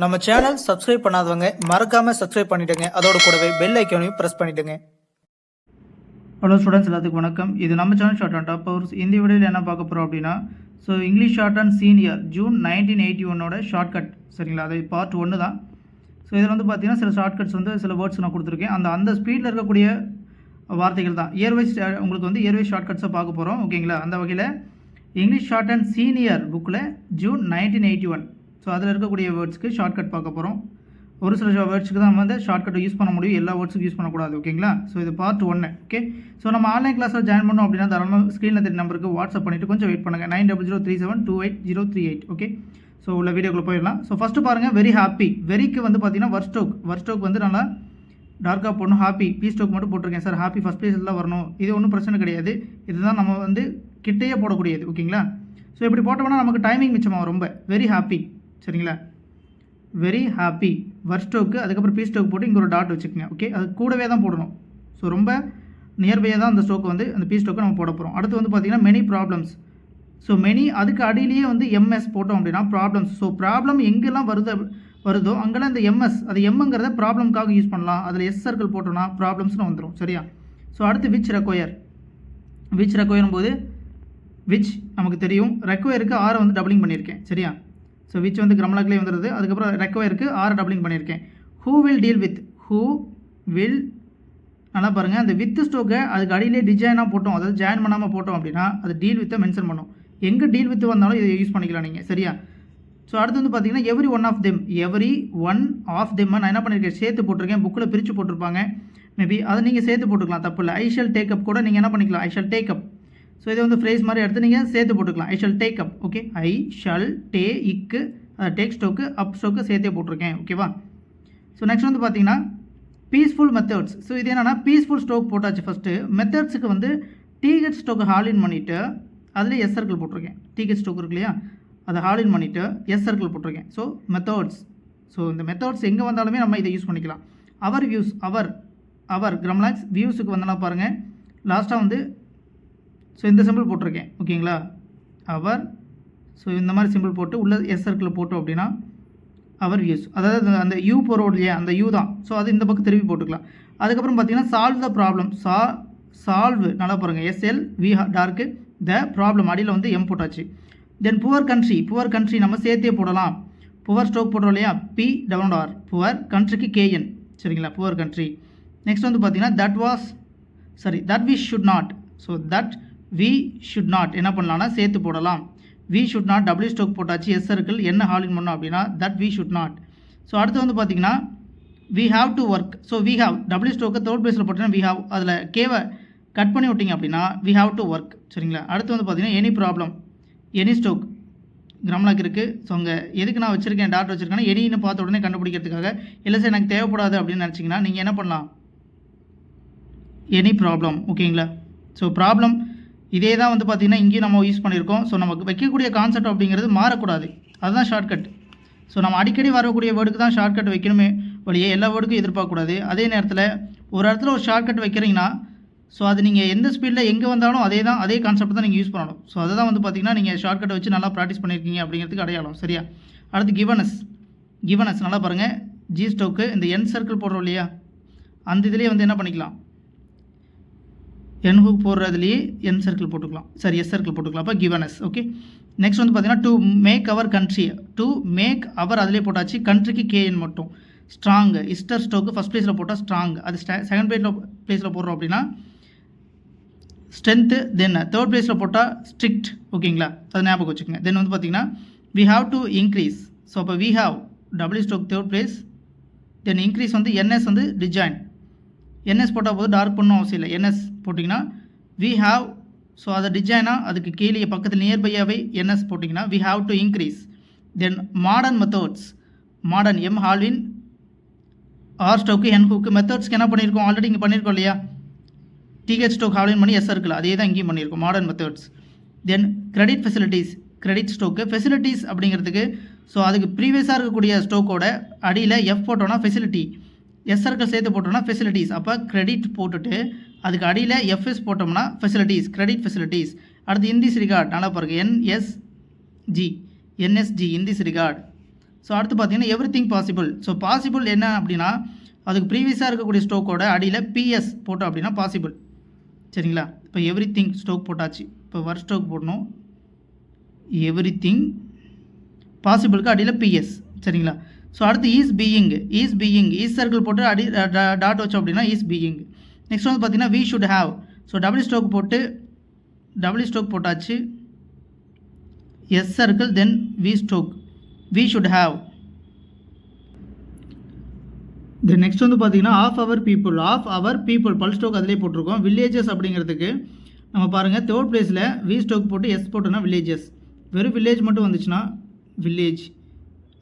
நம்ம channel subscribe பண்ணாதவங்க மறக்காம சப்ஸ்கிரைப் பண்ணிடுங்க. அதோட கூடவே பெல் ஐக்கானையும் பிரஸ் பண்ணிடுங்க. ஹலோ ஸ்டூடெண்ட்ஸ், எல்லாத்துக்கும் வணக்கம். இது நம்ம channel short and top powers. இந்த வீடியோவில் என்ன பார்க்க போகிறோம் அப்படின்னா, so English short and senior June 1981 shortcut, சரிங்களா? அது பார்ட் 1 தான். ஸோ இதில் வந்து பார்த்தீங்கன்னா சில ஷார்ட்கட்ஸ் வந்து சில வேர்ட்ஸ் நான் கொடுத்துருக்கேன். அந்த ஸ்பீடில் இருக்கக்கூடிய வார்த்தைகள் தான் இயர்வைஸ் உங்களுக்கு வந்து இயர்வைஸ் ஷார்ட்கட்ஸை பார்க்க போகிறோம், ஓகேங்களா? அந்த வகையில் இங்கிலீஷ் ஷார்ட் அண்ட் சீனியர் புக்கில் ஜூன் 1981, ஸோ அதில் இருக்கக்கூடிய வேர்ட்ஸ்க்கு ஷார்ட்கட் பார்க்க போகிறோம். ஒரு சில வேர்ட்ஸுக்கு தான் நம்ம வந்து ஷார்ட்கட் யூஸ் பண்ண முடியும், எல்லா வேர்ட்ஸுக்கும் யூஸ் பண்ணக்கூடாது, ஓகேங்களா? ஸோ இது பார்ட் 1. ஓகே, ஸோ நம்ம ஆன்லைன் கிளாஸில் ஜாயின் பண்ணோம் அப்படின்னா தாராளமாக ஸ்க்ரீனில் தெரிய நம்பருக்கு வாட்ஸ்அப் பண்ணிவிட்டு கொஞ்சம் வெயிட் பண்ணுங்கள். 9003728038. ஓகே, ஸோ உள்ள வீடியோக்குள்ளே போயிடலாம். ஸோ ஃபஸ்ட்டு பாருங்கள், வெரி ஹாப்பி. வெரிக்கு வந்து பார்த்தீங்கன்னா வர்ஸ்டோக் வந்து நல்லா டார்க்காக போடணும். ஹாப்பி பீ ஸ்டோக் மட்டும் போட்டிருக்கேன் சார். ஹாப்பி ஃபஸ்ட் பிளேஸில் தான் வரணும், இது ஒன்றும் பிரச்சனை கிடையாது. இதுதான் நம்ம வந்து கிட்டையே போடக்கூடியது, ஓகேங்களா? ஸோ இப்படி போட்டோம்னா நமக்கு டைமிங் மிச்சமாகும் ரொம்ப. வெரி ஹாப்பி, சரிங்களா? வெரி ஹாப்பி வர்ஸ்டோக்கு, அதுக்கப்புறம் பீ ஸ்டோக் போட்டு இங்கே ஒரு டாட் வச்சுக்கோங்க. ஓகே, அது கூடவே தான் போடணும். ஸோ ரொம்ப நியர்பையாக தான் அந்த ஸ்டோக்கு வந்து அந்த பீ ஸ்டோக்கு நம்ம போட போகிறோம். அடுத்து வந்து பார்த்திங்கன்னா மெனி ப்ராப்ளம்ஸ். ஸோ மெனி அதுக்கு அடியிலேயே வந்து எம்எஸ் போட்டோம் அப்படின்னா ப்ராப்ளம்ஸ். ஸோ ப்ராப்ளம் எங்கெல்லாம் வருதோ அங்கெல்லாம் இந்த எம்எஸ், அது எம்ங்கிறத ப்ராப்ளம்காக யூஸ் பண்ணலாம். அதில் எஸ் சர்க்கிள் போட்டோன்னா ப்ராப்ளம்ஸ்னு வந்துடும், சரியா? ஸோ அடுத்து விச் ரெக்வயரும் போது விச் நமக்கு தெரியும். ரெக்வயருக்கு ஆரை வந்து டபுளிங் பண்ணியிருக்கேன், சரியா? ஸோ விச் வந்து கிராமலாக்லேயே வந்துடுது. அதுக்கப்புறம் ரெக்வயருக்கு ஆரை டபுளிங் பண்ணியிருக்கேன். ஹூ வில் டீல் வித், நல்லா பாருங்கள், அந்த வித் ஸ்டோக்கை அதுக்கு அடியிலே டிஜைனாக போட்டோம், அதாவது ஜாயின் பண்ணாமல் போட்டோம் அப்படின்னா அது டீல் வித்தை மென்ஷன் பண்ணோம். எங்கே டீல் வித் வந்தாலும் இதை யூஸ் பண்ணிக்கலாம் நீங்கள், சரியா? ஸோ அடுத்து வந்து பார்த்தீங்கன்னா எவ்ரி ஒன் ஆஃப் தெம் நான் என்ன பண்ணியிருக்கேன், சேர்த்து போட்டிருக்கேன். புக்கில் பிரித்து போட்டிருப்பாங்க, மேபி அதை நீங்கள் சேர்த்து போட்டுக்கலாம், தப்பு இல்லை. ஐ ஷல் டேக் அப் கூட நீங்கள் என்ன பண்ணிக்கலாம், I shall take up. So இதை வந்து ஃப்ரேஸ் மாதிரி எடுத்து நீங்கள் சேர்த்து போட்டுக்கலாம், I shall take up. Okay, I shall டே இக்கு டேக் ஸ்டோக்கு அப் ஸ்டோக்கு சேர்த்தே போட்டிருக்கேன், ஓகேவா? ஸோ நெக்ஸ்ட் வந்து பார்த்தீங்கன்னா பீஸ்ஃபுல் மெத்தட்ஸ். ஸோ இது என்னென்னா பீஸ்ஃபுல் ஸ்டோக் போட்டாச்சு ஃபஸ்ட்டு. மெத்தட்ஸுக்கு வந்து டீகெட் ஸ்டோக்கு ஹாலின் பண்ணிவிட்டு அதில் எஸ் சர்க்கிள் போட்டிருக்கேன். டீகெட் ஸ்டோக் இருக்கு இல்லையா, அதை ஹாலின் பண்ணிவிட்டு எஸ் சர்க்கிள் போட்டிருக்கேன். So methods. ஸோ இந்த மெத்தட்ஸ் எங்கே வந்தாலுமே நம்ம இதை யூஸ் பண்ணிக்கலாம். அவர் வியூஸ், அவர் கிராமலாக்ஸ் வியூஸுக்கு வந்தனா பாருங்கள், லாஸ்ட்டாக வந்து ஸோ இந்த சிம்பிள் போட்டிருக்கேன், ஓகேங்களா? அவர். ஸோ இந்த மாதிரி சிம்பிள் போட்டு உள்ள எஸ் சர்க்கிள் போட்டோம் அப்படின்னா அவர் வியூஸ், அதாவது அந்த யூ போகிறோம் இல்லையா, அந்த யூ தான். ஸோ அது இந்த பக்கம் திருப்பி போட்டுக்கலாம். அதுக்கப்புறம் பார்த்தீங்கன்னா சால்வ் த ப்ராப்ளம். சால்வ் நல்லா பாருங்கள், எஸ்எல் வி டார்க்கு த ப்ராப்ளம் அடியில் வந்து எம் போட்டாச்சு. தென் புவர் கண்ட்ரி நம்ம சேர்த்தே போடலாம். புவர் ஸ்டோக் போடுறோம் இல்லையா, பி டவுன் ஆர், புவர் கண்ட்ரிக்கு கேஎன், சரிங்களா? Poor country. நெக்ஸ்ட் வந்து பார்த்தீங்கன்னா that we should not. So that we should not என்ன பண்ணலாம்னா சேர்த்து போடலாம். We should not W stroke போட்டாச்சு, எஸ் சர்க்கிள் என்ன ஹாலின் பண்ணோம் அப்படின்னா that we should not. So அடுத்து வந்து பார்த்தீங்கன்னா we have to work. So we have W ஸ்டோக்கை தேர்ட் பிளேஸில் போட்டீங்கன்னா வி ஹாவ், அதில் கேவை கட் பண்ணி விட்டிங்க அப்படின்னா வி ஹாவ் டு ஒர்க், சரிங்களா? அடுத்து வந்து பார்த்தீங்கன்னா எனி ப்ராப்ளம், எனி ஸ்டோக் கிராமலாக் இருக்குது. ஸோ அங்கே எதுக்கு நான் வச்சுருக்கேன் டாட் வச்சுருக்கேன்னா எனின்னு பார்த்த உடனே கண்டுபிடிக்கிறதுக்காக. இல்லை சார் எனக்கு தேவைப்படாது அப்படின்னு நினச்சிங்கன்னா நீங்கள் என்ன பண்ணலாம், எனி ப்ராப்ளம், ஓகேங்களா? ஸோ ப்ராப்ளம் இதே தான் வந்து பார்த்திங்கன்னா இங்கேயும் நம்ம யூஸ் பண்ணியிருக்கோம். ஸோ நமக்கு வைக்கக்கூடிய கான்செப்ட் அப்படிங்கிறது மாறக்கூடாது, அதுதான் ஷார்ட்கட். ஸோ நம்ம அடிக்கடி வரக்கூடிய வேர்டுக்கு தான் ஷார்ட்கட் வைக்கணுமே வழியே எல்லா வேர்டுக்கும் எதிர்பார்க்கக்கூடாது. அதே நேரத்தில் ஒரு இடத்துல ஒரு ஷார்ட்கட் வைக்கிறீங்கன்னா ஸோ அது நீங்கள் எந்த ஸ்பீடில் எங்கே வந்தாலும் அதே கான்செப்ட் தான் நீங்கள் யூஸ் பண்ணணும். ஸோ அதை தான் வந்து பார்த்திங்கன்னா நீங்கள் ஷார்ட்கட்டை வச்சு நல்லா ப்ராக்டிஸ் பண்ணியிருக்கீங்க அப்படிங்கிறதுக்கு அடையாளம், சரியா? அடுத்து கிவனஸ் நல்லா பாருங்கள், ஜி ஸ்டோக்கு இந்த என் சர்க்கிள் போடுறோம் இல்லையா, அந்த இதிலே வந்து என்ன பண்ணிக்கலாம், என் ஹூக் போடுறதுலேயே என் சர்க்கிள் போட்டுக்கலாம், சரி எஸ் சர்க்கிள் போட்டுக்கலாம். அப்போ கிவனஸ். ஓகே, நெக்ஸ்ட் வந்து பார்த்தீங்கன்னா to make our country. To make our அதிலே போட்டாச்சு, கண்ட்ரிக்கு கேஎன் மட்டும். ஸ்ட்ராங் இஸ்டர் ஸ்டோக்கு ஃபஸ்ட் பிளேஸில் போட்டால் ஸ்ட்ராங், அது செகண்ட் பிளேஸில் போடுறோம் அப்படின்னா ஸ்ட்ரென்த்து. தென் தேர்ட் பிளேஸில் போட்டால் ஸ்ட்ரிக்ட், ஓகேங்களா? அது ஞாபகம் வச்சுக்கோங்க. தென் வந்து பார்த்தீங்கன்னா we have to increase. So அப்போ we have W stroke third place. Then increase வந்து என்எஸ் வந்து டிஜாயின், என்எஸ் போட்டால் போது டார்க் பண்ணணும் அவசியம் இல்லை. என்எஸ் போட்டிங்கன்னா வி ஹாவ், ஸோ அதை டிஜைனாக அதுக்கு கீழே பக்கத்தில் நியர்பையாகவே என்எஸ் போட்டிங்கன்னா we have to increase. Then modern methods, modern M ஹால்வின் ஆர் ஸ்டோக்கு என் ஹூக்கு. மெத்தட்ஸ்க்கு என்ன பண்ணியிருக்கோம், ஆல்ரெடி இங்கே பண்ணியிருக்கோம் இல்லையா, டிகெட் ஸ்டோக் ஹாலின் பண்ணி எஸ் சர்க்கிள், அதே தான் இங்கேயும் பண்ணியிருக்கோம், மாடர்ன் மெத்தட்ஸ். தென் கிரெடிட் ஸ்டோக்கு ஃபெசிலிட்டிஸ் அப்படிங்கிறதுக்கு, ஸோ அதுக்கு ப்ரீவியஸாக இருக்கக்கூடிய ஸ்டோக்கோட அடியில் எஃப் போட்டோன்னா ஃபெசிலிட்டி, எஸ் சர்க்கிள் சேர்த்து போட்டோம்னா ஃபெசிலிட்டிஸ். அப்போ கிரெடிட் போட்டுட்டு அதுக்கு அடியில் எஃப்எஸ் போட்டோம்னா ஃபெசிலிட்டிஸ், கிரெடிட் ஃபெசிலிட்டிஸ். அடுத்து இன் திஸ் ரிகார்ட் நல்லா பாருங்கள், NSG in this record. So அடுத்து பார்த்தீங்கன்னா everything possible. So possible என்ன அப்படின்னா அதுக்கு ப்ரீவியஸாக இருக்கக்கூடிய ஸ்டோக்கோட அடியில் பிஎஸ் போட்டோம் அப்படின்னா பாசிபிள். சரிங்களா? இப்போ எவ்ரி திங் ஸ்டோக் போட்டாச்சு. இப்போ வர் ஸ்டோக் போடணும். எவ்ரி திங் பாசிபிளுக்கு அடியில் பிஎஸ். சரிங்களா? ஸோ அடுத்து இஸ் பீயிங் சர்க்கிள் போட்டு அடி டாட் வச்சோம் அப்படின்னா இஸ் பீயிங். நெக்ஸ்ட் வந்து பார்த்தீங்கன்னா we should have. So double stroke போட்டாச்சு. S circle then we should have. Then next வந்து பார்த்தீங்கன்னா ஆஃப் அவர் பீப்புள் பல் ஸ்டோக் அதிலே போட்டிருக்கோம். வில்லேஜஸ் அப்படிங்கிறதுக்கு நம்ம பாருங்கள் தேர்ட் பிளேஸில் வி ஸ்டோக் போட்டு எஸ் போட்டோன்னா வில்லேஜஸ். வெறும் வில்லேஜ் மட்டும் வந்துச்சுன்னா வில்லேஜ்,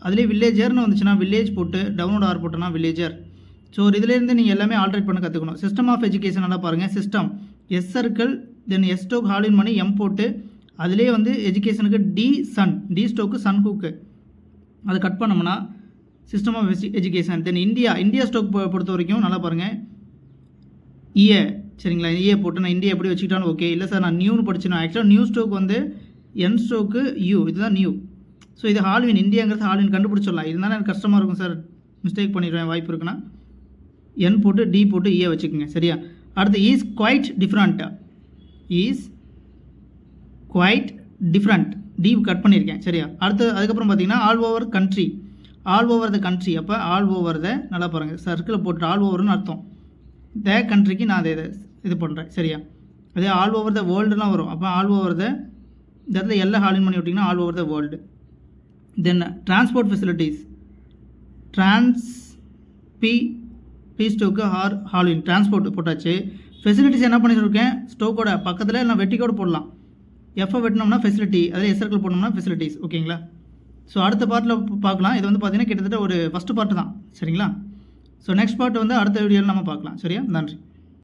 அதுலேயே வில்லேஜர்னு வந்துச்சுன்னா வில்லேஜ் போட்டு டவுன்லோட் ஆர் போட்டோன்னா வில்லேஜர். ஸோ ஒரு இதிலேருந்து நீங்கள் எல்லாமே ஆல்ட்ரேட் பண்ண கற்றுக்கணும். சிஸ்டம் ஆஃப் எஜுகேஷன் நல்லா பாருங்கள். System S circle then S ஸ்டோக் ஹாலின் பண்ணி எம் போட்டு அதிலே வந்து எஜுகேஷனுக்கு டி ஸ்டோக்கு சன் ஹூக்கு அதை கட் பண்ணோம்னா system of education. Then India ஸ்டோக் பொறுத்த வரைக்கும் நல்லா பாருங்கள். சரிங்களா? போட்டு நான் இந்தியா எப்படி வச்சுக்கிட்டாலும் ஓகே. இல்லை சார் நான் நியூன்னு படிச்சுனா ஆக்சுவலாக நியூ ஸ்டோக் வந்து என் ஸ்டோக்கு இதுதான் நியூ. ஸோ இது ஹால்வின், இந்தியாங்கிறது ஹால்வின் கண்டுபிடிச்சிடலாம். இருந்தாலும் எனக்கு கஷ்டமாக இருக்கும் சார், மிஸ்டேக் பண்ணிடுவேன் வாய்ப்பு இருக்குன்னா என் போட்டு டி போட்டு வச்சுக்கோங்க. சரியா? அடுத்து இஸ் குவைட் டிஃப்ரெண்ட் டி கட் பண்ணியிருக்கேன். சரியா? அடுத்து அதுக்கப்புறம் பார்த்தீங்கன்னா ஆல் ஓவர் த கண்ட்ரி. அப்போ ஆல் ஓவர் த நல்லா பாருங்கள் சர்க்கிள் போட்டு ஆல் ஓவர்னு அர்த்தம். த கண்ட்ரிக்கு நான் அதை இது பண்ணுறேன். சரியா? அதே ஆல் ஓவர் த வேர்ல்டுலாம் வரும். அப்போ ஆல் ஓவர் த இந்த இடத்துல எல்லாம் ஹாலின் பண்ணி விட்டிங்கன்னா all over the world. Then transport facilities B stroke ஹாலின் டிரான்ஸ்போர்ட் போட்டாச்சு. ஃபெசிலிட்டிஸ் என்ன பண்ணியிருக்கேன் ஸ்டோக்கோட பக்கத்தில் நான் வெட்டிக்கோடு போடலாம். எஃப்ஐ வெட்டினோம்னா ஃபெசிலிட்டி, அதில் எஸ்ஆர்கில் போட்டோம்னா ஃபெசிலிட்டிஸ். ஓகேங்களா? ஸோ அடுத்த பார்ட்டில் பார்க்கலாம். இது வந்து பார்த்தீங்கன்னா கிட்டத்தட்ட ஒரு ஃபஸ்ட்டு பார்ட்டு தான். சரிங்களா? ஸோ நெக்ஸ்ட் பார்ட் வந்து அடுத்த வீடியோவில் நம்ம பார்க்கலாம். சரியா? நன்றி.